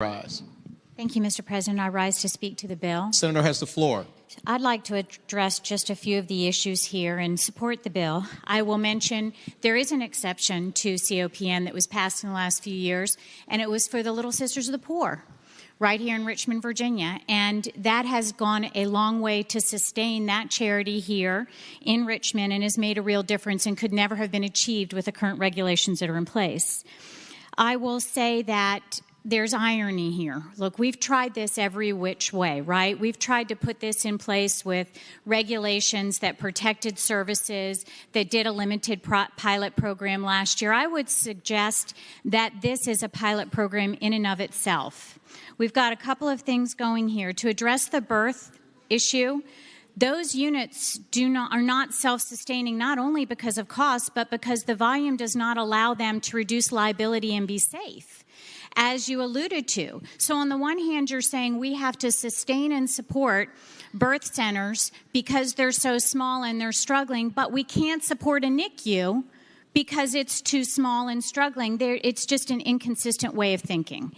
Rise. Thank you, Mr. President. I rise to speak to the bill. Senator has the floor. I'd like to address just a few of the issues here and support the bill. I will mention there is an exception to COPN that was passed in the last few years, and it was for the Little Sisters of the Poor right here in Richmond, Virginia. And that has gone a long way to sustain that charity here in Richmond and has made a real difference and could never have been achieved with the current regulations that are in place. I will say that there's irony here. Look, we've tried this every which way, right? We've tried to put this in place with regulations that protected services, that did a limited pilot program last year. I would suggest that this is a pilot program in and of itself. We've got a couple of things going here. To address the birth issue, those units are not self-sustaining, not only because of cost, but because the volume does not allow them to reduce liability and be safe, as you alluded to. So on the one hand, you're saying we have to sustain and support birth centers because they're so small and they're struggling, but we can't support a NICU because it's too small and struggling. It's just an inconsistent way of thinking.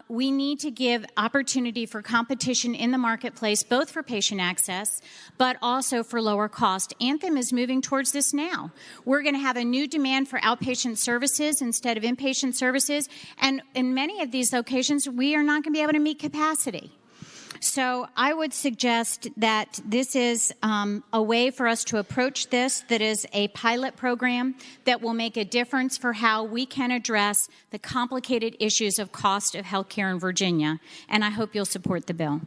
We need to give opportunity for competition in the marketplace, both for patient access, but also for lower cost. Anthem is moving towards this now. We're going to have a new demand for outpatient services instead of inpatient services, and in many of these locations, we are not going to be able to meet capacity. So I would suggest that this is a way for us to approach this that is a pilot program that will make a difference for how we can address the complicated issues of cost of health care in Virginia. And I hope you'll support the bill.